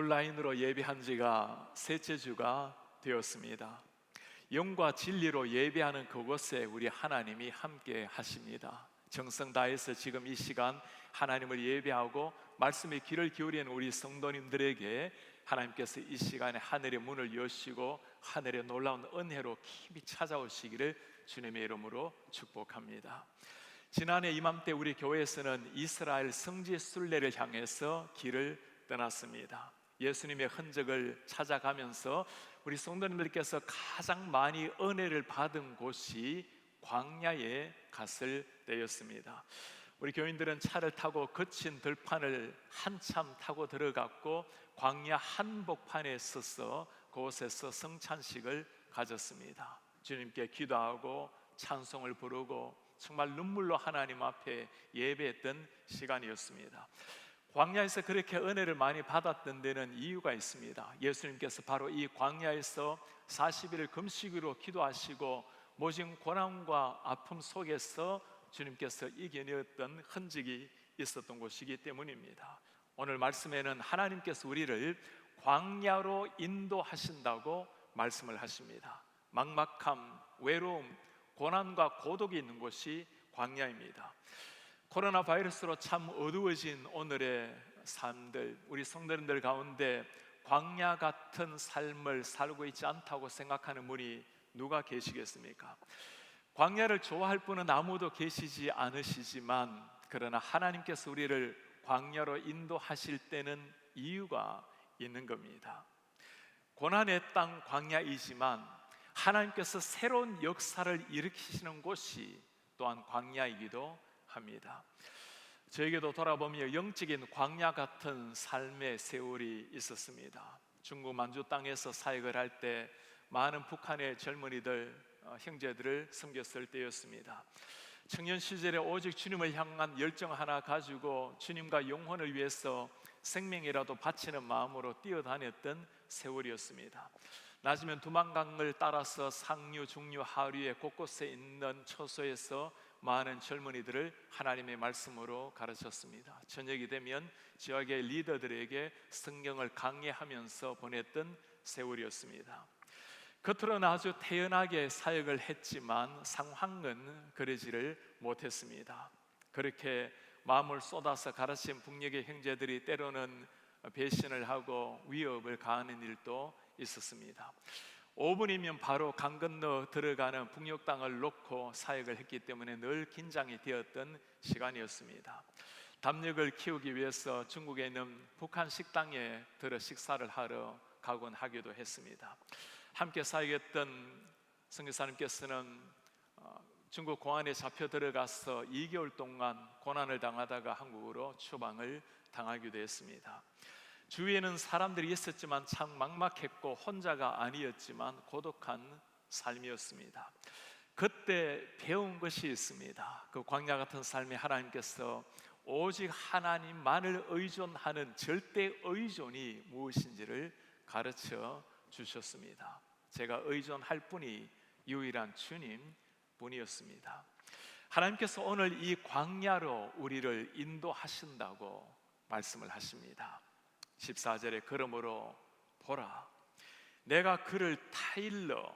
온라인으로 예배한 지가 셋째 주가 되었습니다. 영과 진리로 예배하는 그곳에 우리 하나님이 함께 하십니다. 정성 다해서 지금 이 시간 하나님을 예배하고 말씀에 귀를 기울이는 우리 성도님들에게 하나님께서 이 시간에 하늘의 문을 여시고 하늘의 놀라운 은혜로 깊이 찾아오시기를 주님의 이름으로 축복합니다. 지난해 이맘때 우리 교회에서는 이스라엘 성지 순례를 향해서 길을 떠났습니다. 예수님의 흔적을 찾아가면서 우리 성도님들께서 가장 많이 은혜를 받은 곳이 광야에 갔을 때였습니다. 우리 교인들은 차를 타고 거친 들판을 한참 타고 들어갔고 광야 한복판에 서서 그곳에서 성찬식을 가졌습니다. 주님께 기도하고 찬송을 부르고 정말 눈물로 하나님 앞에 예배했던 시간이었습니다. 광야에서 그렇게 은혜를 많이 받았던 데는 이유가 있습니다. 예수님께서 바로 이 광야에서 40일 금식으로 기도하시고 모진 고난과 아픔 속에서 주님께서 이겨내었던 흔적이 있었던 곳이기 때문입니다. 오늘 말씀에는 하나님께서 우리를 광야로 인도하신다고 말씀을 하십니다. 막막함, 외로움, 고난과 고독이 있는 곳이 광야입니다. 코로나 바이러스로 참 어두워진 오늘의 삶들, 우리 성도님들 가운데 광야 같은 삶을 살고 있지 않다고 생각하는 분이 누가 계시겠습니까? 광야를 좋아할 분은 아무도 계시지 않으시지만 그러나 하나님께서 우리를 광야로 인도하실 때는 이유가 있는 겁니다. 고난의 땅 광야이지만 하나님께서 새로운 역사를 일으키시는 곳이 또한 광야이기도 합니다. 저에게도 돌아보며 영적인 광야 같은 삶의 세월이 있었습니다. 중국 만주 땅에서 사역을 할 때 많은 북한의 젊은이들, 형제들을 섬겼을 때였습니다. 청년 시절에 오직 주님을 향한 열정 하나 가지고 주님과 영혼을 위해서 생명이라도 바치는 마음으로 뛰어다녔던 세월이었습니다. 낮이면 두만강을 따라서 상류, 중류, 하류의 곳곳에 있는 처소에서 많은 젊은이들을 하나님의 말씀으로 가르쳤습니다. 저녁이 되면 지역의 리더들에게 성경을 강의하면서 보냈던 세월이었습니다. 겉으로는 아주 태연하게 사역을 했지만 상황은 그러지를 못했습니다. 그렇게 마음을 쏟아서 가르친 북녘의 형제들이 때로는 배신을 하고 위협을 가하는 일도 있었습니다. 5분이면 바로 강 건너 들어가는 북녘 땅을 놓고 사역을 했기 때문에 늘 긴장이 되었던 시간이었습니다. 담력을 키우기 위해서 중국에 있는 북한 식당에 들어 식사를 하러 가곤 하기도 했습니다. 함께 사역했던 선교사님께서는 중국 공안에 잡혀 들어가서 2개월 동안 고난을 당하다가 한국으로 추방을 당하기도 했습니다. 주위에는 사람들이 있었지만 참 막막했고 혼자가 아니었지만 고독한 삶이었습니다. 그때 배운 것이 있습니다. 그 광야 같은 삶에 하나님께서 오직 하나님만을 의존하는 절대 의존이 무엇인지를 가르쳐 주셨습니다. 제가 의존할 분이 유일한 주님 분이었습니다. 하나님께서 오늘 이 광야로 우리를 인도하신다고 말씀을 하십니다. 14절에 그러므로 보라, 내가 그를 타일러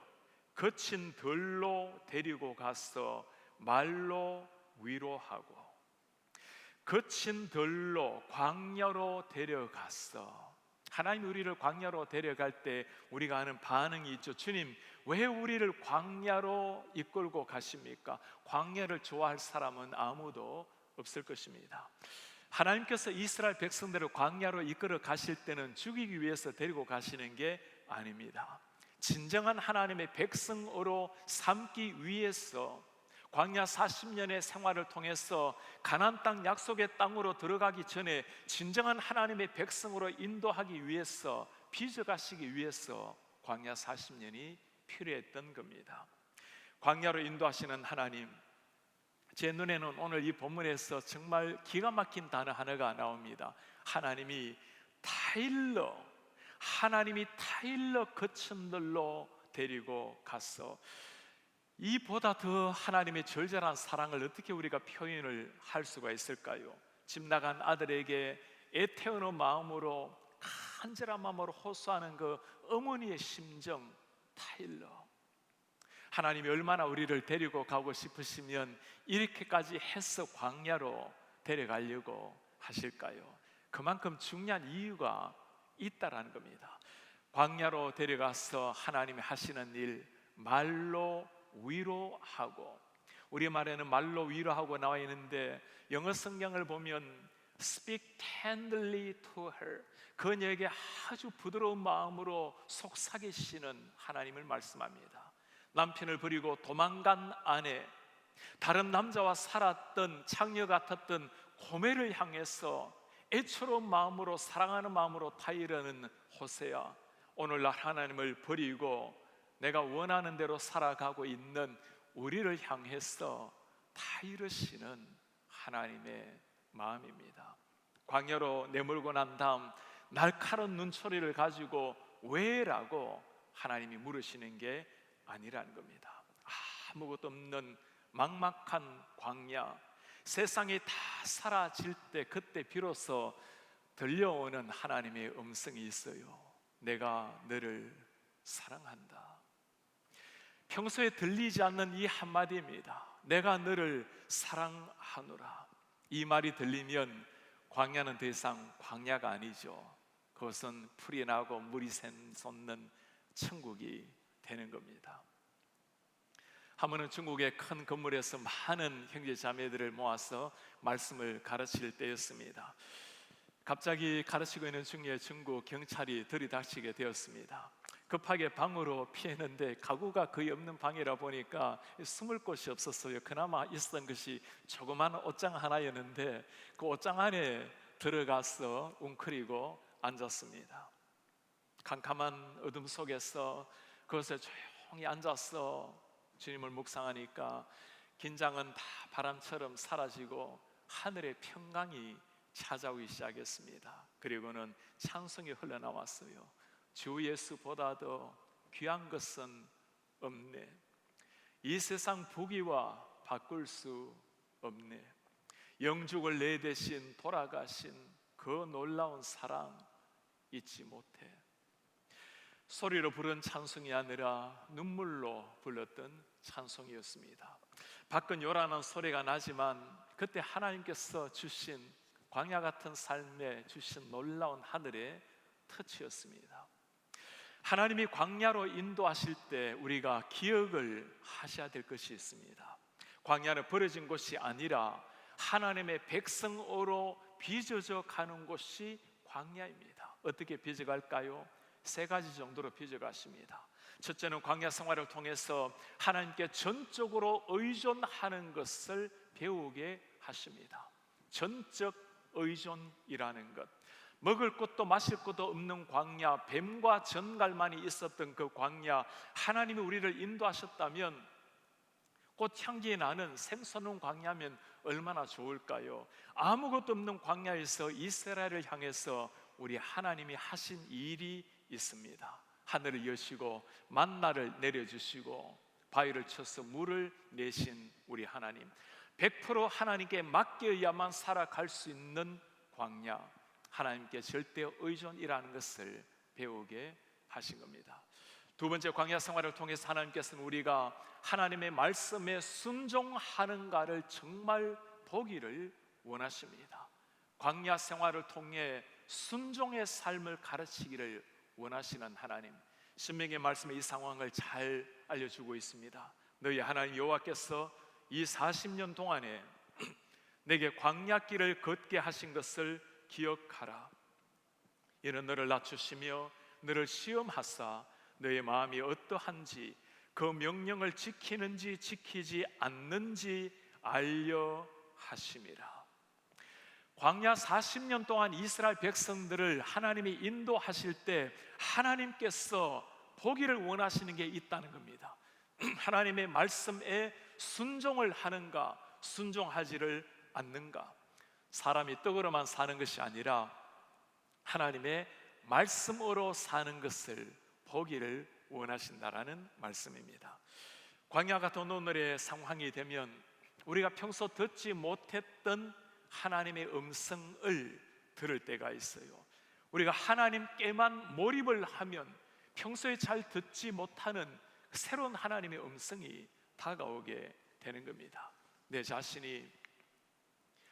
거친 들로 데리고 가서 말로 위로하고, 거친 들로 광야로 데려갔어. 하나님 우리를 광야로 데려갈 때 우리가 하는 반응이 있죠. 주님, 왜 우리를 광야로 이끌고 가십니까? 광야를 좋아할 사람은 아무도 없을 것입니다. 하나님께서 이스라엘 백성들을 광야로 이끌어 가실 때는 죽이기 위해서 데리고 가시는 게 아닙니다. 진정한 하나님의 백성으로 삼기 위해서 광야 40년의 생활을 통해서 가나안 땅 약속의 땅으로 들어가기 전에 진정한 하나님의 백성으로 인도하기 위해서, 빚어가시기 위해서 광야 40년이 필요했던 겁니다. 광야로 인도하시는 하나님, 제 눈에는 오늘 이 본문에서 정말 기가 막힌 단어 하나가 나옵니다. 하나님이 타일러 거친들로 데리고 갔어. 이보다 더 하나님의 절절한 사랑을 어떻게 우리가 표현을 할 수가 있을까요? 집 나간 아들에게 애태우는 마음으로 간절한 마음으로 호소하는 그 어머니의 심정, 타일러. 하나님이 얼마나 우리를 데리고 가고 싶으시면 이렇게까지 해서 광야로 데려가려고 하실까요? 그만큼 중요한 이유가 있다라는 겁니다. 광야로 데려가서 하나님이 하시는 일, 말로 위로하고, 우리말에는 말로 위로하고 나와 있는데 영어 성경을 보면 Speak tenderly to her, 그녀에게 아주 부드러운 마음으로 속삭이시는 하나님을 말씀합니다. 남편을 버리고 도망간 아내, 다른 남자와 살았던 창녀 같았던 고멜을 향해서 애처로운 마음으로, 사랑하는 마음으로 타이르는 호세아, 오늘날 하나님을 버리고 내가 원하는 대로 살아가고 있는 우리를 향해서 타이르시는 하나님의 마음입니다. 광야로 내몰고 난 다음 날카로운 눈초리를 가지고 왜? 라고 하나님이 물으시는 게 아니라는 겁니다. 아무것도 없는 막막한 광야, 세상이 다 사라질 때, 그때 비로소 들려오는 하나님의 음성이 있어요. 내가 너를 사랑한다. 평소에 들리지 않는 이 한마디입니다. 내가 너를 사랑하노라. 이 말이 들리면 광야는 더 이상 광야가 아니죠. 그것은 풀이 나고 물이 솟는 천국이 되는 겁니다. 한 번은 중국의 큰 건물에서 많은 형제 자매들을 모아서 말씀을 가르칠 때였습니다. 갑자기 가르치고 있는 중에 중국 경찰이 들이닥치게 되었습니다. 급하게 방으로 피했는데 가구가 거의 없는 방이라 보니까 숨을 곳이 없었어요. 그나마 있었던 것이 조그만 옷장 하나였는데 그 옷장 안에 들어가서 웅크리고 앉았습니다. 캄캄한 어둠 속에서 그것에 조용히 앉아서 주님을 묵상하니까 긴장은 다 바람처럼 사라지고 하늘의 평강이 찾아오기 시작했습니다. 그리고는 찬송이 흘러나왔어요. 주 예수보다도 귀한 것은 없네. 이 세상 부귀와 바꿀 수 없네. 영죽을 내 대신 돌아가신 그 놀라운 사랑 잊지 못해. 소리로 부른 찬송이 아니라 눈물로 불렀던 찬송이었습니다. 밖은 요란한 소리가 나지만 그때 하나님께서 주신 광야 같은 삶에 주신 놀라운 하늘의 터치였습니다. 하나님이 광야로 인도하실 때 우리가 기억을 하셔야 될 것이 있습니다. 광야는 버려진 곳이 아니라 하나님의 백성으로 빚어져 가는 곳이 광야입니다. 어떻게 빚어갈까요? 세 가지 정도로 빚어가십니다. 첫째는 광야 생활을 통해서 하나님께 전적으로 의존하는 것을 배우게 하십니다. 전적 의존이라는 것. 먹을 것도 마실 것도 없는 광야, 뱀과 전갈만이 있었던 그 광야, 하나님이 우리를 인도하셨다면 꽃향기 나는 생선은 광야면 얼마나 좋을까요? 아무것도 없는 광야에서 이스라엘을 향해서 우리 하나님이 하신 일이 있습니다. 하늘을 여시고 만나를 내려주시고 바위를 쳐서 물을 내신 우리 하나님, 100% 하나님께 맡겨야만 살아갈 수 있는 광야, 하나님께 절대 의존이라는 것을 배우게 하신 겁니다. 두 번째, 광야 생활을 통해서 하나님께서는 우리가 하나님의 말씀에 순종하는가를 정말 보기를 원하십니다. 광야 생활을 통해 순종의 삶을 가르치기를 원하시는 하나님, 신명기의 말씀에 이 상황을 잘 알려주고 있습니다. 너희 하나님 여호와께서 이 40년 동안에 내게 광야길을 걷게 하신 것을 기억하라. 이는 너를 낮추시며 너를 시험하사 너의 마음이 어떠한지 그 명령을 지키는지 지키지 않는지 알려 하심이라. 광야 40년 동안 이스라엘 백성들을 하나님이 인도하실 때 하나님께서 보기를 원하시는 게 있다는 겁니다. 하나님의 말씀에 순종을 하는가, 순종하지를 않는가. 사람이 떡으로만 사는 것이 아니라 하나님의 말씀으로 사는 것을 보기를 원하신다라는 말씀입니다. 광야 같은 오늘의 상황이 되면 우리가 평소 듣지 못했던 하나님의 음성을 들을 때가 있어요. 우리가 하나님께만 몰입을 하면 평소에 잘 듣지 못하는 새로운 하나님의 음성이 다가오게 되는 겁니다. 내 자신이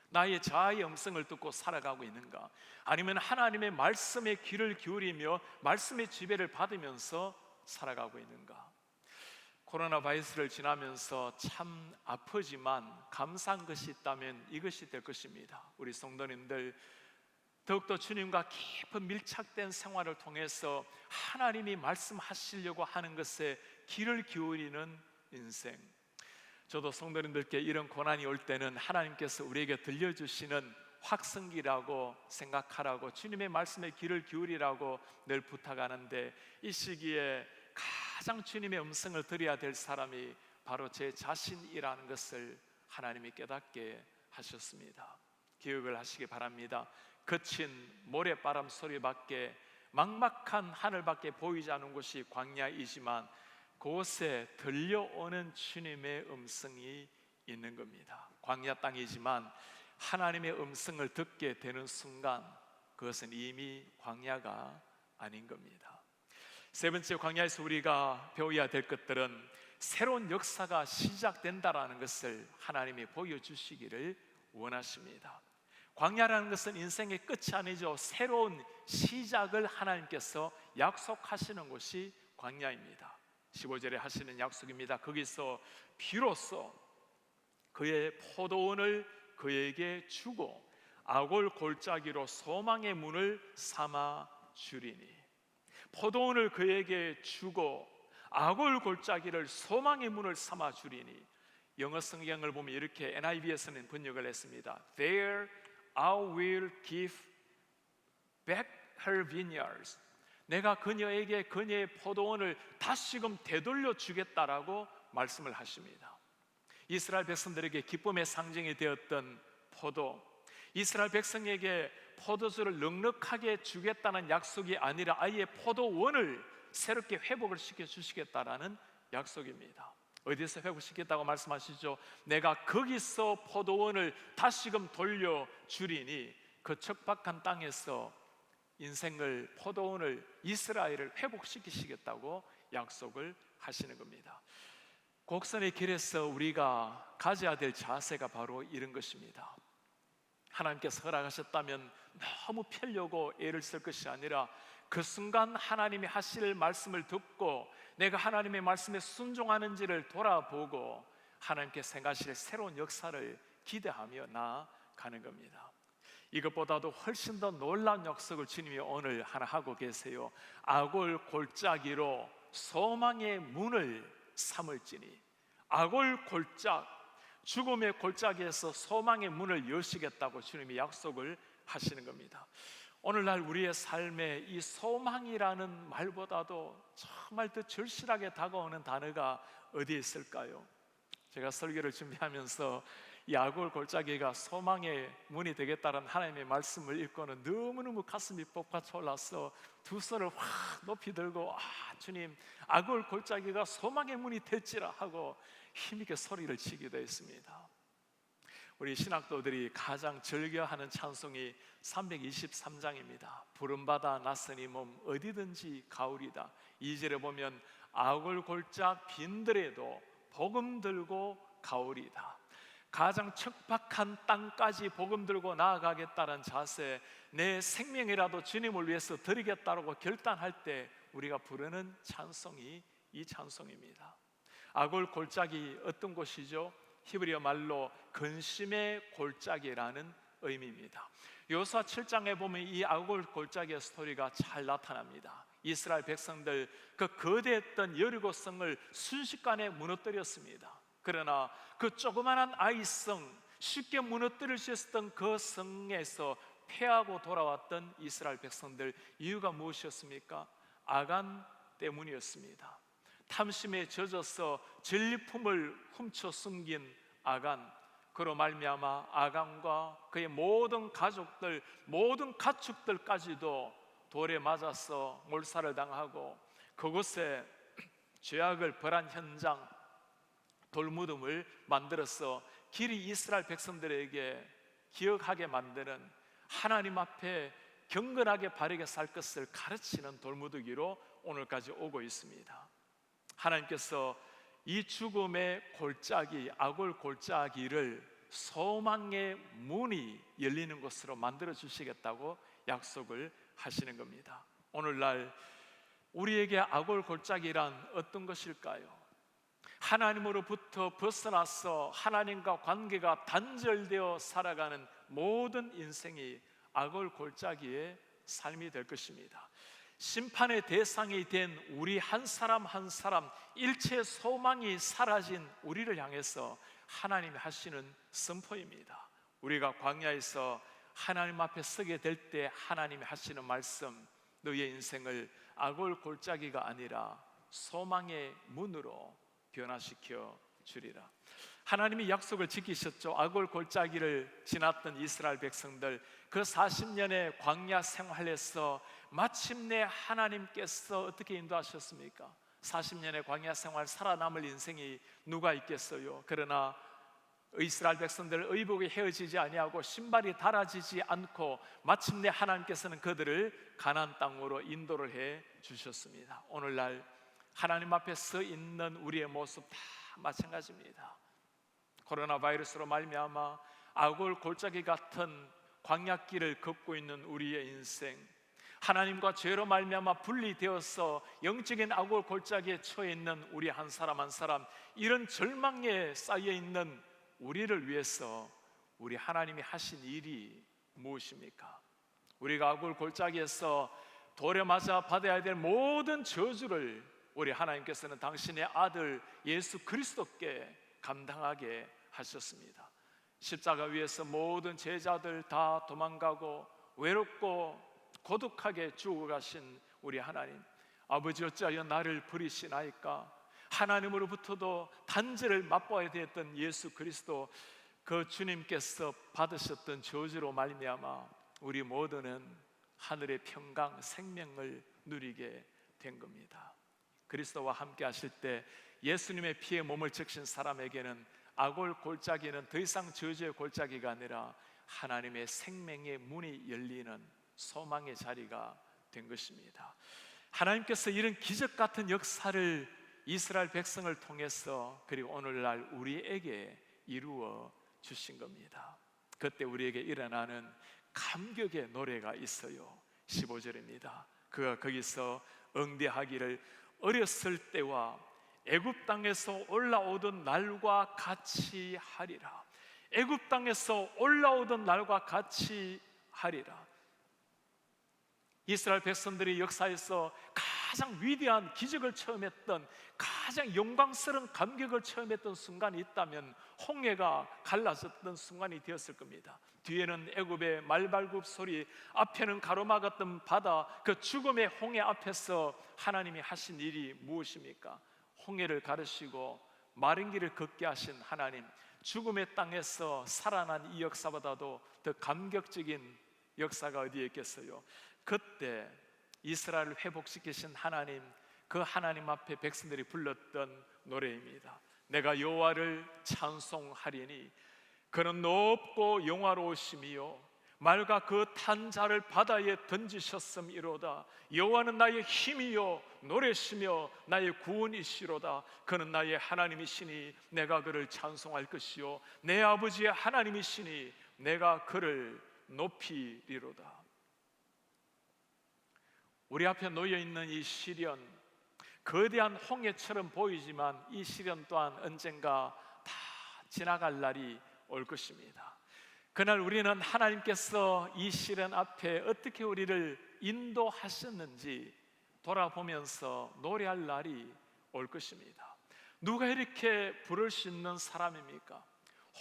나의 자아의 음성을 듣고 살아가고 있는가? 아니면 하나님의 말씀에 귀를 기울이며 말씀의 지배를 받으면서 살아가고 있는가? 코로나 바이러스를 지나면서 참 아프지만 감사한 것이 있다면 이것이 될 것입니다. 우리 성도님들 더욱더 주님과 깊은 밀착된 생활을 통해서 하나님이 말씀하시려고 하는 것에 귀를 기울이는 인생. 저도 성도님들께 이런 고난이 올 때는 하나님께서 우리에게 들려주시는 확성기라고 생각하라고, 주님의 말씀에 귀를 기울이라고 늘 부탁하는데, 이 시기에 가장 주님의 음성을 들어야 될 사람이 바로 제 자신이라는 것을 하나님이 깨닫게 하셨습니다. 기억을 하시기 바랍니다. 거친 모래바람 소리밖에, 막막한 하늘밖에 보이지 않는 곳이 광야이지만 그곳에 들려오는 주님의 음성이 있는 겁니다. 광야 땅이지만 하나님의 음성을 듣게 되는 순간 그것은 이미 광야가 아닌 겁니다. 세 번째, 광야에서 우리가 배워야 될 것들은 새로운 역사가 시작된다라는 것을 하나님이 보여주시기를 원하십니다. 광야라는 것은 인생의 끝이 아니죠. 새로운 시작을 하나님께서 약속하시는 곳이 광야입니다. 15절에 하시는 약속입니다. 거기서 비로소 그의 포도원을 그에게 주고 아골 골짜기로 소망의 문을 삼아 주리니. 포도원을 그에게 주고 아골 골짜기를 소망의 문을 삼아 주리니. 영어 성경을 보면 이렇게 NIV에서는 번역을 했습니다. There I will give back her vineyards. 내가 그녀에게 그녀의 포도원을 다시금 되돌려 주겠다라고 말씀을 하십니다. 이스라엘 백성들에게 기쁨의 상징이 되었던 포도, 이스라엘 백성에게 포도주를 넉넉하게 주겠다는 약속이 아니라 아예 포도원을 새롭게 회복을 시켜 주시겠다라는 약속입니다. 어디서 회복시켰다고 말씀하시죠? 내가 거기서 포도원을 다시금 돌려주리니. 그 척박한 땅에서 인생을, 포도원을, 이스라엘을 회복시키시겠다고 약속을 하시는 겁니다. 곡선의 길에서 우리가 가져야 될 자세가 바로 이런 것입니다. 하나님께서 허락하셨다면 너무 펴려고 애를 쓸 것이 아니라 그 순간 하나님이 하실 말씀을 듣고 내가 하나님의 말씀에 순종하는지를 돌아보고 하나님께 생각하실 새로운 역사를 기대하며 나아가는 겁니다. 이것보다도 훨씬 더 놀라운 약속을 주님이 오늘 하나 하고 계세요. 아골 골짜기로 소망의 문을 삼을지니. 아골 골짝, 죽음의 골짜기에서 소망의 문을 여시겠다고 주님이 약속을 하시는 겁니다. 오늘날 우리의 삶에 이 소망이라는 말보다도 정말 더 절실하게 다가오는 단어가 어디에 있을까요? 제가 설교를 준비하면서 이 아골 골짜기가 소망의 문이 되겠다는 하나님의 말씀을 읽고는 너무너무 가슴이 볶아올라서 두 손을 확 높이 들고 주님, 아골 골짜기가 소망의 문이 될지라 하고 힘있게 소리를 치기도 했습니다. 우리 신학도들이 가장 즐겨하는 찬송이 323장입니다. 부름받아 낯선 이 몸 어디든지 가오리다. 2절에 보면 아골 골짝 빈들에도 복음 들고 가오리다. 가장 척박한 땅까지 복음 들고 나아가겠다는 자세, 내 생명이라도 주님을 위해서 드리겠다고 결단할 때 우리가 부르는 찬송이 이 찬송입니다. 아골 골짜기 어떤 곳이죠? 히브리어 말로 근심의 골짜기라는 의미입니다. 여호수아 7장에 보면 이 아골 골짜기의 스토리가 잘 나타납니다. 이스라엘 백성들 그 거대했던 여리고성을 순식간에 무너뜨렸습니다. 그러나 그 조그만한 아이성, 쉽게 무너뜨릴 수 있었던 그 성에서 패하고 돌아왔던 이스라엘 백성들, 이유가 무엇이었습니까? 아간 때문이었습니다. 탐심에 젖어서 전리품을 훔쳐 숨긴 아간, 그로 말미암아 아간과 그의 모든 가족들, 모든 가축들까지도 돌에 맞아서 몰살을 당하고 그곳에 죄악을 벌한 현장, 돌무덤을 만들어서 길이 이스라엘 백성들에게 기억하게 만드는, 하나님 앞에 경건하게 바르게 살 것을 가르치는 돌무더기로 오늘까지 오고 있습니다. 하나님께서 이 죽음의 골짜기, 악을 골짜기를 소망의 문이 열리는 곳으로 만들어 주시겠다고 약속을 하시는 겁니다. 오늘날 우리에게 악을 골짜기란 어떤 것일까요? 하나님으로부터 벗어나서 하나님과 관계가 단절되어 살아가는 모든 인생이 악을 골짜기의 삶이 될 것입니다. 심판의 대상이 된 우리 한 사람 한 사람, 일체 소망이 사라진 우리를 향해서 하나님이 하시는 선포입니다. 우리가 광야에서 하나님 앞에 서게 될 때 하나님이 하시는 말씀, 너의 인생을 악을 골짜기가 아니라 소망의 문으로 변화시켜 주리라. 하나님이 약속을 지키셨죠. 악을 골짜기를 지났던 이스라엘 백성들, 그 40년의 광야 생활에서 마침내 하나님께서 어떻게 인도하셨습니까? 40년의 광야 생활 살아남을 인생이 누가 있겠어요? 그러나 이스라엘 백성들 의복이 헤어지지 아니하고 신발이 닳아지지 않고 마침내 하나님께서는 그들을 가나안 땅으로 인도를 해 주셨습니다. 오늘날 하나님 앞에 서 있는 우리의 모습 다 마찬가지입니다. 코로나 바이러스로 말미암아 악을 골짜기 같은 광야길을 걷고 있는 우리의 인생, 하나님과 죄로 말미암아 분리되어서 영적인 악을 골짜기에 처해 있는 우리 한 사람 한 사람, 이런 절망에 쌓여 있는 우리를 위해서 우리 하나님이 하신 일이 무엇입니까? 우리가 악을 골짜기에서 돌에 맞아 받아야 될 모든 저주를 우리 하나님께서는 당신의 아들 예수 그리스도께 감당하게 하셨습니다. 십자가 위에서 모든 제자들 다 도망가고 외롭고 고독하게 죽어가신 우리 하나님, 아버지 어찌하여 나를 버리시나이까? 하나님으로부터도 단절을 맛보아야 되었던 예수 그리스도, 그 주님께서 받으셨던 저주로 말미암아 우리 모두는 하늘의 평강 생명을 누리게 된 겁니다. 그리스도와 함께 하실 때 예수님의 피에 몸을 적신 사람에게는 악을 골짜기는 더 이상 저주의 골짜기가 아니라 하나님의 생명의 문이 열리는 소망의 자리가 된 것입니다. 하나님께서 이런 기적 같은 역사를 이스라엘 백성을 통해서 그리고 오늘날 우리에게 이루어 주신 겁니다. 그때 우리에게 일어나는 감격의 노래가 있어요. 15절입니다. 그가 거기서 응대하기를 어렸을 때와 애굽 땅에서 올라오던 날과 같이 하리라. 애굽 땅에서 올라오던 날과 같이 하리라. 이스라엘 백성들이 역사에서 가장 위대한 기적을 체험했던, 가장 영광스러운 감격을 체험했던 순간이 있다면 홍해가 갈라졌던 순간이 되었을 겁니다. 뒤에는 애굽의 말발굽 소리, 앞에는 가로막았던 바다, 그 죽음의 홍해 앞에서 하나님이 하신 일이 무엇입니까? 홍해를 가르시고 마른 길을 걷게 하신 하나님, 죽음의 땅에서 살아난 이 역사보다도 더 감격적인 역사가 어디에 있겠어요? 그때 이스라엘을 회복시키신 하나님, 그 하나님 앞에 백성들이 불렀던 노래입니다. 내가 여호와를 찬송하리니 그는 높고 영화로우심이요 말과 그 탄 자를 바다에 던지셨음이로다. 여호와는 나의 힘이요 노래시며 나의 구원이시로다. 그는 나의 하나님이시니 내가 그를 찬송할 것이요 내 아버지의 하나님이시니 내가 그를 높이리로다. 우리 앞에 놓여있는 이 시련, 거대한 홍해처럼 보이지만 이 시련 또한 언젠가 다 지나갈 날이 올 것입니다. 그날 우리는 하나님께서 이 시련 앞에 어떻게 우리를 인도하셨는지 돌아보면서 노래할 날이 올 것입니다. 누가 이렇게 부를 수 있는 사람입니까?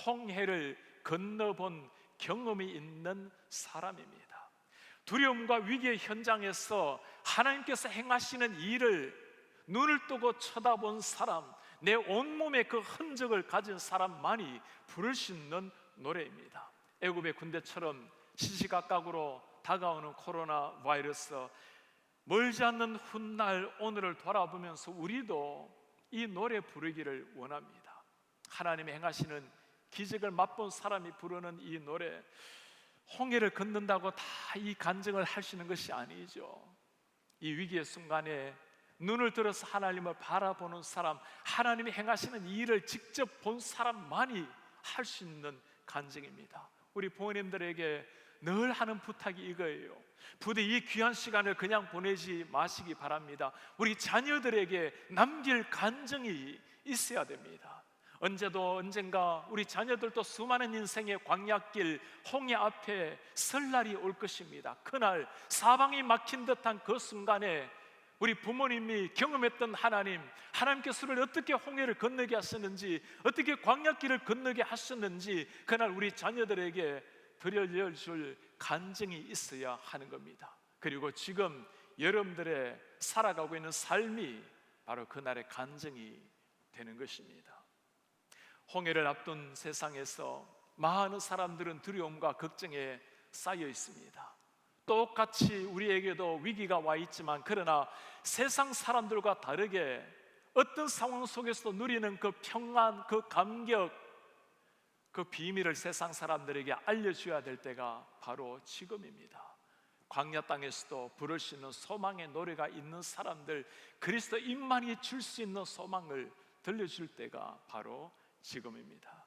홍해를 건너본 경험이 있는 사람입니다. 두려움과 위기의 현장에서 하나님께서 행하시는 일을 눈을 뜨고 쳐다본 사람, 내 온몸에 그 흔적을 가진 사람만이 부를 수 있는 노래입니다. 애굽의 군대처럼 시시각각으로 다가오는 코로나 바이러스, 멀지 않는 훗날 오늘을 돌아보면서 우리도 이 노래 부르기를 원합니다. 하나님이 행하시는 기적을 맛본 사람이 부르는 이 노래, 홍해를 건넌다고 다 이 간증을 할 수 있는 것이 아니죠. 이 위기의 순간에 눈을 들어서 하나님을 바라보는 사람, 하나님이 행하시는 이 일을 직접 본 사람만이 할 수 있는 간증입니다. 우리 부모님들에게 늘 하는 부탁이 이거예요. 부디 이 귀한 시간을 그냥 보내지 마시기 바랍니다. 우리 자녀들에게 남길 간증이 있어야 됩니다. 언젠가 우리 자녀들도 수많은 인생의 광야길 홍해 앞에 설 날이 올 것입니다. 그날 사방이 막힌 듯한 그 순간에 우리 부모님이 경험했던 하나님께서 우리를 어떻게 홍해를 건너게 하셨는지, 어떻게 광야길을 건너게 하셨는지 그날 우리 자녀들에게 들려줄 간증이 있어야 하는 겁니다. 그리고 지금 여러분들의 살아가고 있는 삶이 바로 그날의 간증이 되는 것입니다. 홍해를 앞둔 세상에서 많은 사람들은 두려움과 걱정에 쌓여 있습니다. 똑같이 우리에게도 위기가 와 있지만, 그러나 세상 사람들과 다르게 어떤 상황 속에서도 누리는 그 평안, 그 감격, 그 비밀을 세상 사람들에게 알려줘야 될 때가 바로 지금입니다. 광야 땅에서도 부를 수 있는 소망의 노래가 있는 사람들, 그리스도 임만이 줄 수 있는 소망을 들려줄 때가 바로 지금입니다.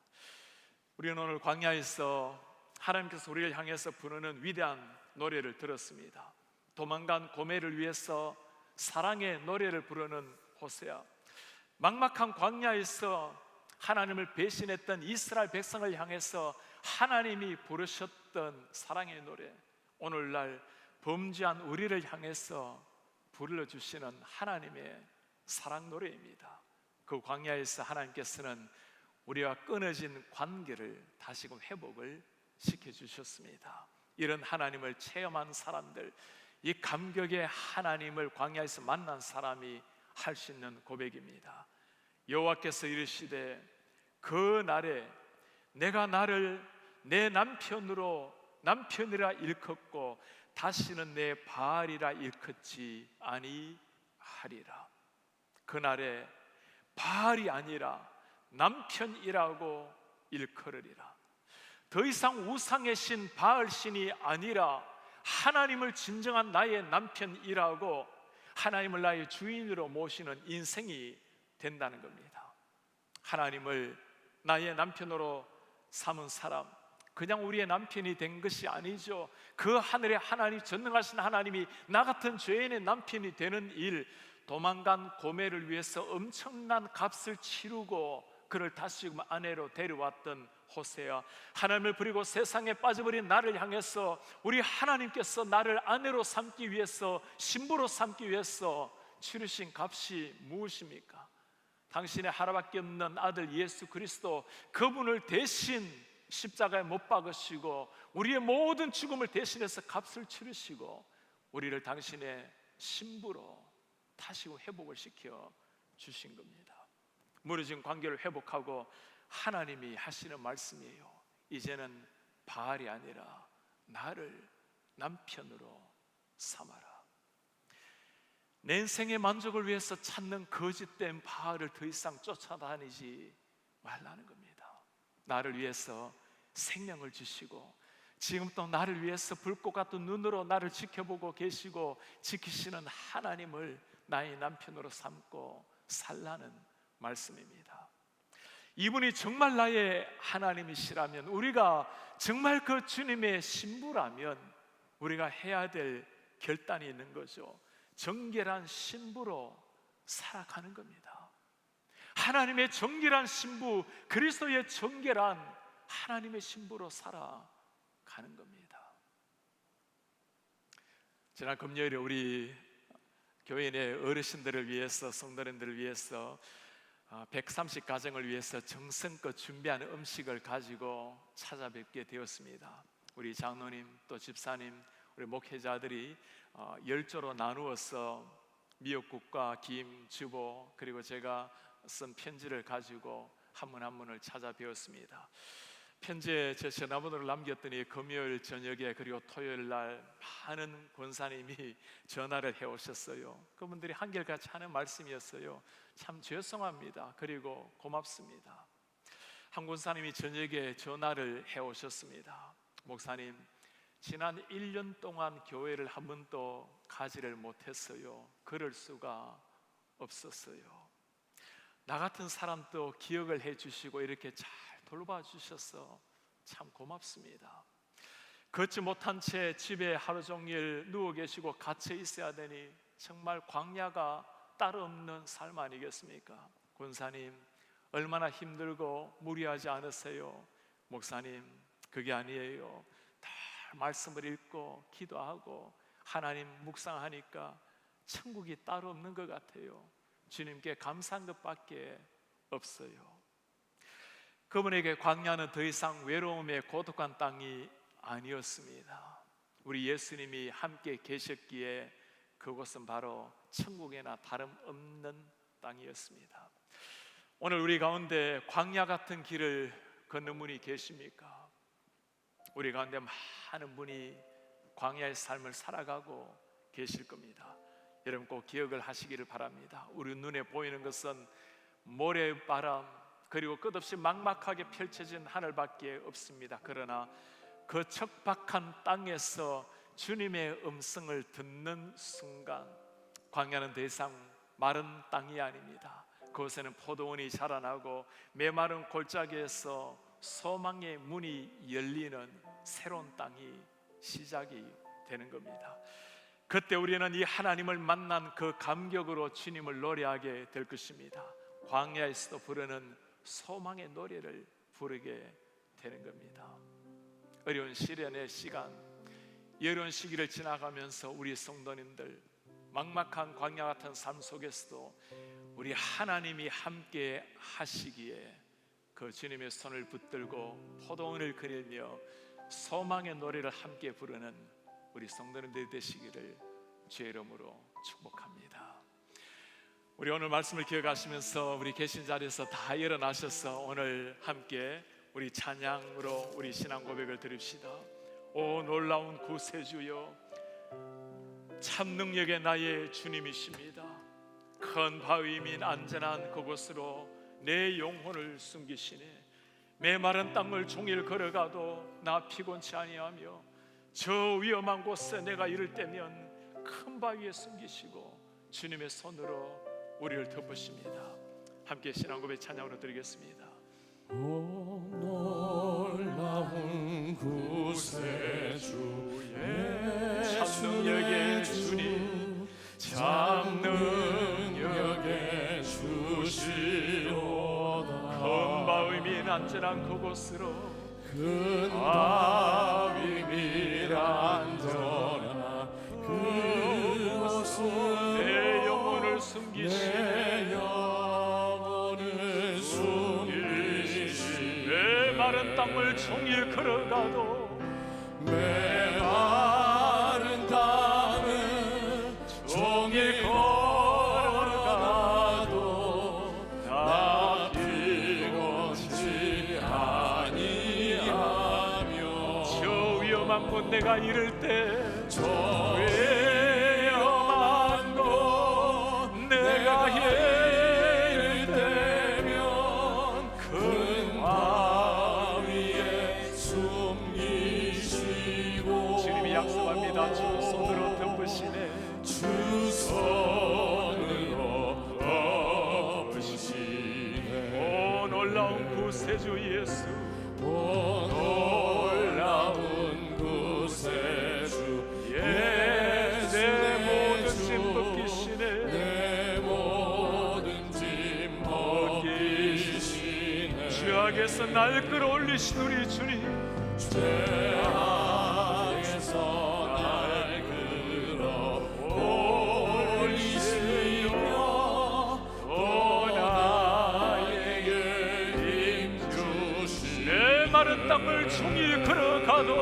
우리는 오늘 광야에서 하나님께서 우리를 향해서 부르는 위대한 노래를 들었습니다. 도망간 고멜을 위해서 사랑의 노래를 부르는 호세아, 막막한 광야에서 하나님을 배신했던 이스라엘 백성을 향해서 하나님이 부르셨던 사랑의 노래, 오늘날 범죄한 우리를 향해서 불러주시는 하나님의 사랑 노래입니다. 그 광야에서 하나님께서는 우리와 끊어진 관계를 다시금 회복을 시켜주셨습니다. 이런 하나님을 체험한 사람들, 이 감격의 하나님을 광야에서 만난 사람이 할 수 있는 고백입니다. 여호와께서 이르시되 그 날에 내가 나를 내 남편이라 일컫고 다시는 내 바알이라 일컫지 아니하리라. 그날에 바알이 아니라 남편이라고 일컬으리라. 더 이상 우상의 신 바알 신이 아니라 하나님을 진정한 나의 남편이라고 하나님을 나의 주인으로 모시는 인생이 된다는 겁니다. 하나님을 나의 남편으로 삼은 사람, 그냥 우리의 남편이 된 것이 아니죠. 그 하늘의 하나님, 전능하신 하나님이 나 같은 죄인의 남편이 되는 일, 도망간 고멜을 위해서 엄청난 값을 치르고 그를 다시금 아내로 데려왔던 호세아, 하나님을 버리고 세상에 빠져버린 나를 향해서 우리 하나님께서 나를 아내로 삼기 위해서, 신부로 삼기 위해서 치르신 값이 무엇입니까? 당신의 하나밖에 없는 아들 예수 그리스도, 그분을 대신 십자가에 못 박으시고 우리의 모든 죽음을 대신해서 값을 치르시고 우리를 당신의 신부로 다시 회복을 시켜 주신 겁니다. 무너진 관계를 회복하고 하나님이 하시는 말씀이에요. 이제는 바알이 아니라 나를 남편으로 삼아라. 내 인생의 만족을 위해서 찾는 거짓된 바알을 더 이상 쫓아다니지 말라는 겁니다. 나를 위해서 생명을 주시고 지금 또 나를 위해서 불꽃 같은 눈으로 나를 지켜보고 계시고 지키시는 하나님을 나의 남편으로 삼고 살라는 말씀입니다. 이분이 정말 나의 하나님이시라면, 우리가 정말 그 주님의 신부라면 우리가 해야 될 결단이 있는 거죠. 정결한 신부로 살아가는 겁니다. 하나님의 정결한 신부, 그리스도의 정결한 하나님의 신부로 살아가는 겁니다. 지난 금요일에 우리 교회 내 어르신들을 위해서, 성도님들을 위해서 130가정을 위해서 정성껏 준비한 음식을 가지고 찾아뵙게 되었습니다. 우리 장로님, 또 집사님, 우리 목회자들이 열조로 나누어서 미역국과 김, 주보, 그리고 제가 쓴 편지를 가지고 한 분 한 분을 찾아뵈었습니다. 편지에 제 전화번호를 남겼더니 금요일 저녁에 그리고 토요일 날 많은 권사님이 전화를 해오셨어요. 그분들이 한결같이 하는 말씀이었어요. 참 죄송합니다. 그리고 고맙습니다. 한 권사님이 저녁에 전화를 해오셨습니다. 목사님, 지난 1년 동안 교회를 한 번도 가지를 못했어요. 그럴 수가 없었어요. 나 같은 사람도 기억을 해주시고 이렇게 잘 돌봐주셔서 참 고맙습니다. 걷지 못한 채 집에 하루 종일 누워 계시고 갇혀 있어야 되니 정말 광야가 따로 없는 삶 아니겠습니까? 권사님, 얼마나 힘들고 무리하지 않으세요? 목사님, 그게 아니에요. 다 말씀을 읽고 기도하고 하나님 묵상하니까 천국이 따로 없는 것 같아요. 주님께 감사한 것밖에 없어요. 그분에게 광야는 더 이상 외로움의 고독한 땅이 아니었습니다. 우리 예수님이 함께 계셨기에 그곳은 바로 천국에나 다름없는 땅이었습니다. 오늘 우리 가운데 광야 같은 길을 걷는 분이 계십니까? 우리 가운데 많은 분이 광야의 삶을 살아가고 계실 겁니다. 여러분 꼭 기억을 하시기를 바랍니다. 우리 눈에 보이는 것은 모래바람 그리고 끝없이 막막하게 펼쳐진 하늘밖에 없습니다. 그러나 그 척박한 땅에서 주님의 음성을 듣는 순간 광야는 더 이상 마른 땅이 아닙니다. 그곳에는 포도원이 자라나고 메마른 골짜기에서 소망의 문이 열리는 새로운 땅이 시작이 되는 겁니다. 그때 우리는 이 하나님을 만난 그 감격으로 주님을 노래하게 될 것입니다. 광야에서도 부르는 소망의 노래를 부르게 되는 겁니다. 어려운 시련의 시간, 어려운 시기를 지나가면서 우리 성도님들 막막한 광야 같은 삶 속에서도 우리 하나님이 함께 하시기에 그 주님의 손을 붙들고 포도원을 그리며 소망의 노래를 함께 부르는 우리 성도님들이 되시기를 주의 이름으로 축복합니다. 우리 오늘 말씀을 기억하시면서 우리 계신 자리에서 다 일어나셔서 오늘 함께 우리 찬양으로 우리 신앙 고백을 드립시다. 오 놀라운 구세주여, 참 능력의 나의 주님이십니다. 큰 바위 민 안전한 그곳으로 내 영혼을 숨기시네. 메마른 땅을 종일 걸어가도 나 피곤치 아니하며 저 위험한 곳에 내가 이를 때면 큰 바위에 숨기시고 주님의 손으로 우리를 덮으십니다. 함께 신앙 고백 찬양으로 드리겠습니다. 오 놀라운 구세주 참능력의 주님, 참능력의 주시오다. 큰 바위 민 안전한 그곳으로 큰 바위 민 안전한 그곳으로 내 영혼을 숨기시네. 내 영혼을 숨기시네. 메마른 땅을 종일 걸어가도 메마른 땅을 종일 걸어가도 나 피곤치 아니하며 저 위험한 곳 내가 이를 때 저 위험한 곳 내가 이를 때면 큰 바위에 숨기시고 주님이 약속합니다. 주 손으로 덮으시네. 주 손으로 덮으시네. 오 놀라운 구세주 예수, 오 놀라운 구세주 내 모든 짐 벗기시네. 내 모든 짐 벗기시네. 죄악에서 날 끌어올리신 우리 주님, 죄악에서 날 끌어올리시며 또 나에게 힘 주시네. 내 마른 땅을 종일 걸어가도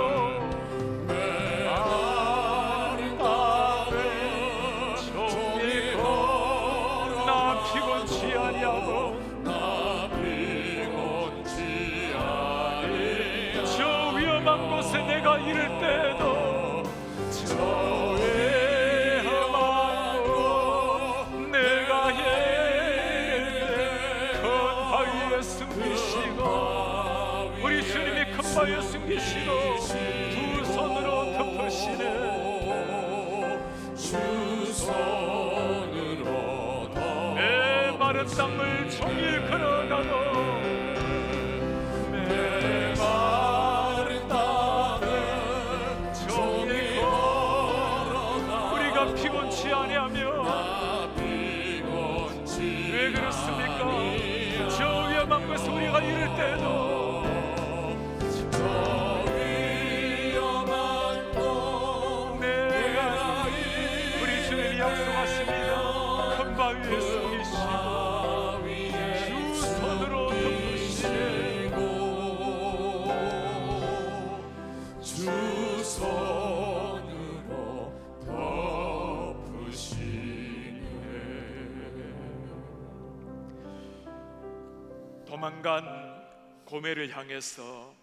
메마른 땅을 종일 걸어 나 피곤치 아니하고 나 피곤치 아니하며 저 위험한 곳에 내가 이를 때도 저 위험한 곳 내가 이를 때 큰 바위에 숨기시고 우리 주님이 큰 바위에 숨기시고 두 손으로 덮으시네. 주 손으로 메마른 땅을 종일 걸어가도 메마른 땅을 종일 걸어가 우리가 피곤치 아니하며. 왜 그렇습니까? 저 위험한 곳에 우리가 이를 때도 내가 우리 주님이 약속하십니다. 큰 바위에 숨기시고 주 손으로 덮으시고 주 손으로 덮으시네. 도망간 고멜을 향해서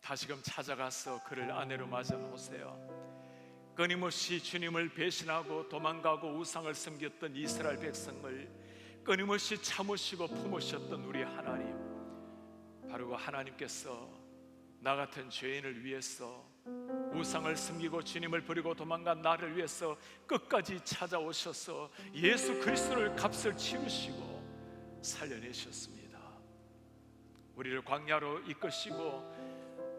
다시금 찾아가서 그를 아내로 맞아 놓으세요. 끊임없이 주님을 배신하고 도망가고 우상을 섬겼던 이스라엘 백성을 끊임없이 참으시고 품으셨던 우리 하나님, 바로 그 하나님께서 나 같은 죄인을 위해서, 우상을 섬기고 주님을 버리고 도망간 나를 위해서 끝까지 찾아오셔서 예수 그리스도를 값을 치우시고 살려내셨습니다. 우리를 광야로 이끄시고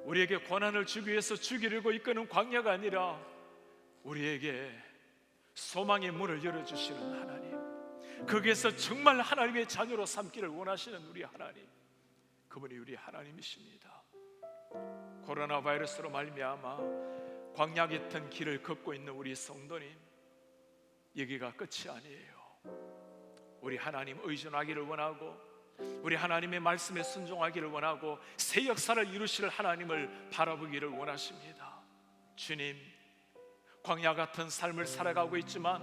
우리에게 고난을 주기 위해서 죽이려고 이끄는 광야가 아니라 우리에게 소망의 문을 열어주시는 하나님, 거기에서 정말 하나님의 자녀로 삼기를 원하시는 우리 하나님, 그분이 우리 하나님이십니다. 코로나 바이러스로 말미암아 광야 같은 길을 걷고 있는 우리 성도님, 여기가 끝이 아니에요. 우리 하나님 의존하기를 원하고 우리 하나님의 말씀에 순종하기를 원하고 새 역사를 이루실 하나님을 바라보기를 원하십니다. 주님, 광야 같은 삶을 살아가고 있지만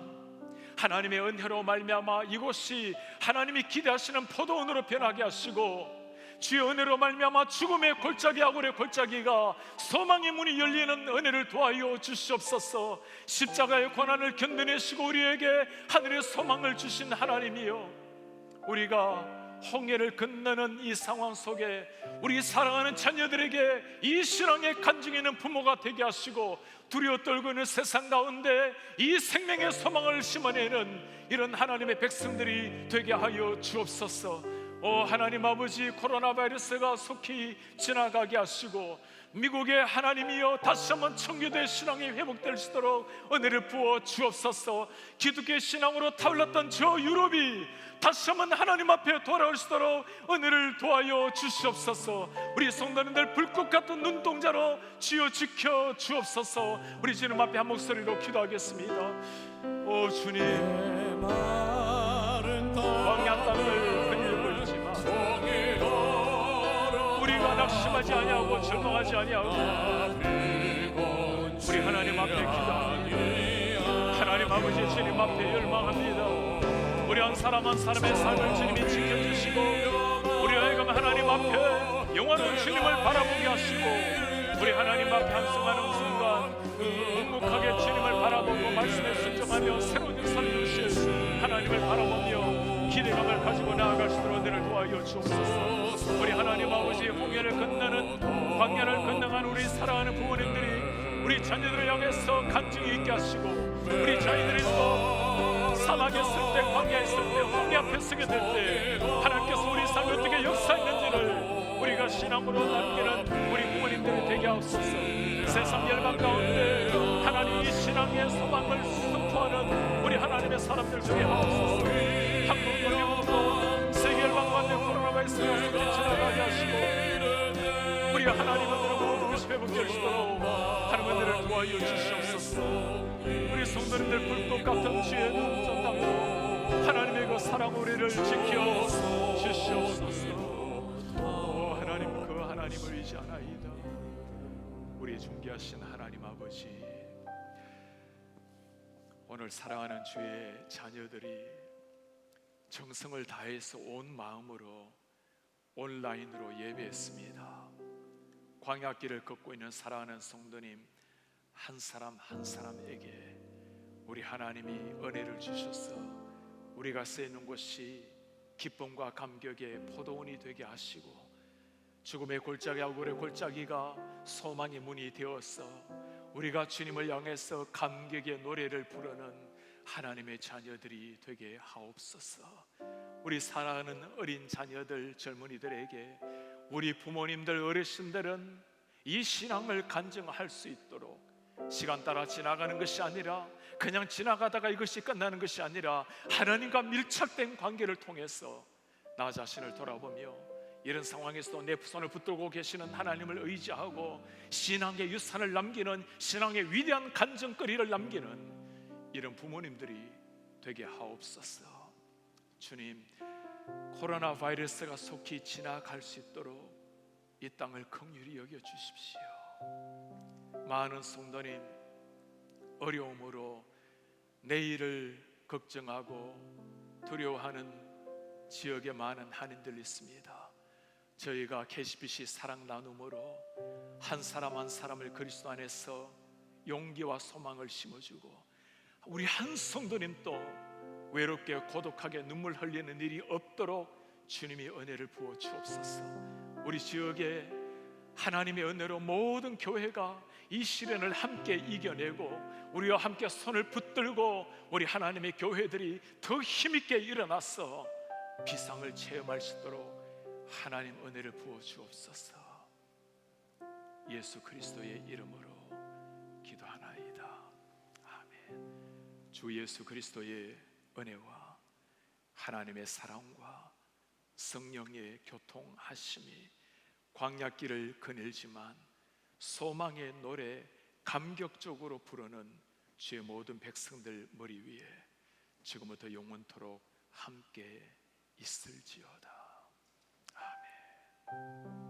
하나님의 은혜로 말미암아 이곳이 하나님이 기대하시는 포도원으로 변하게 하시고 주의 은혜로 말미암아 죽음의 골짜기, 악울의 골짜기가 소망의 문이 열리는 은혜를 도와여 주시옵소서. 십자가의 고난을 견뎌내시고 우리에게 하늘의 소망을 주신 하나님이여, 우리가 홍해를 건너는 이 상황 속에 우리 사랑하는 자녀들에게 이 신앙의 간증이 있는 부모가 되게 하시고 두려워 떨고 있는 세상 가운데 이 생명의 소망을 심어내는 이런 하나님의 백성들이 되게 하여 주옵소서. 하나님 아버지, 코로나 바이러스가 속히 지나가게 하시고 미국의 하나님이여 다시 한번 청교도의 신앙이 회복될 수 있도록 은혜를 부어 주옵소서. 기독교의 신앙으로 타올랐던 저 유럽이 다시 한번 하나님 앞에 돌아올 수 있도록 은혜를 도와여 주시옵소서. 우리 성도님들 불꽃 같은 눈동자로 주여 지켜 주옵소서. 우리 주님 앞에 한 목소리로 기도하겠습니다. 오 주님, 광야 땅을 흔들고 있지만 우리가 낙심하지 아니하고 절망하지 아니하고 우리 하나님 앞에 기도합니다. 하나님 아버지, 주님 앞에 열망합니다. 우리 한 사람 한 사람의 삶을 주님이 지켜주시고 우리 하여금 하나님 앞에 영원한 주님을 바라보게 하시고 우리 하나님 앞에 한승하는 순간 묵묵하게 주님을 바라보고 말씀에 순종하며 새로운 역사를 이루실 하나님을 바라보며 기대감을 가지고 나아갈 수 있도록 은혜를 도와여 주옵소서. 우리 하나님 아버지, 홍해를 건너는 광야를 건너간 우리 사랑하는 부모님들이 우리 자녀들을 향해서 간증이 있게 하시고 우리 자녀들이 또 사막에 있을 때, 광야에 있을 때, 홍해 앞에 서게 될 때 하나님께서 우리 삶에 어떻게 역사했는지를 우리가 신앙으로 남기는 우리 부모님들이 되게 하옵소서. 세상 열방 가운데 하나님 이 신앙의 소망을 선포하는 우리 하나님의 사람들 되게 하옵소서. 한국도 미국도 세계 열방 가운데 코로나 바이러스가 속히 지나가게 하시고 우리 하나님으로 모든 것이 회복될 수 있도록 하나님을 도와여 주시옵소서. 우리 성도님들 불꽃 같은 주의 눈좀 담고 하나님의 그 사랑 우리를 지켜 주시옵소서. 하나님, 그 하나님을 의지하나이다. 우리 존귀하신 하나님 아버지, 오늘 사랑하는 주의 자녀들이 정성을 다해서 온 마음으로 온라인으로 예배했습니다. 광야길을 걷고 있는 사랑하는 성도님 한 사람 한 사람에게 우리 하나님이 은혜를 주셔서 우리가 쓰이는 곳이 기쁨과 감격의 포도원이 되게 하시고 죽음의 골짜기, 악울의 골짜기가 소망의 문이 되어서 우리가 주님을 향해서 감격의 노래를 부르는 하나님의 자녀들이 되게 하옵소서. 우리 사랑하는 어린 자녀들, 젊은이들에게 우리 부모님들, 어르신들은 이 신앙을 간증할 수 있도록 시간 따라 지나가는 것이 아니라 그냥 지나가다가 이것이 끝나는 것이 아니라 하나님과 밀착된 관계를 통해서 나 자신을 돌아보며 이런 상황에서도 내 손을 붙들고 계시는 하나님을 의지하고 신앙의 유산을 남기는, 신앙의 위대한 간증거리를 남기는 이런 부모님들이 되게 하옵소서. 주님, 코로나 바이러스가 속히 지나갈 수 있도록 이 땅을 긍휼히 여겨 주십시오. 많은 성도님, 어려움으로 내일을 걱정하고 두려워하는 지역에 많은 한인들 있습니다. 저희가 KCBC 사랑 나눔으로 한 사람 한 사람을 그리스도 안에서 용기와 소망을 심어주고 우리 한 성도님 또 외롭게 고독하게 눈물 흘리는 일이 없도록 주님이 은혜를 부어 주옵소서. 우리 지역에 하나님의 은혜로 모든 교회가 이 시련을 함께 이겨내고 우리와 함께 손을 붙들고 우리 하나님의 교회들이 더 힘있게 일어나서 비상을 체험할 수 있도록 하나님 은혜를 부어 주옵소서. 예수 그리스도의 이름으로 기도하나이다. 아멘. 주 예수 그리스도의 은혜와 하나님의 사랑과 성령의 교통하심이 광야길을 거닐지만 소망의 노래 감격적으로 부르는 주의 모든 백성들 머리 위에 지금부터 영원토록 함께 있을지어다. 아멘.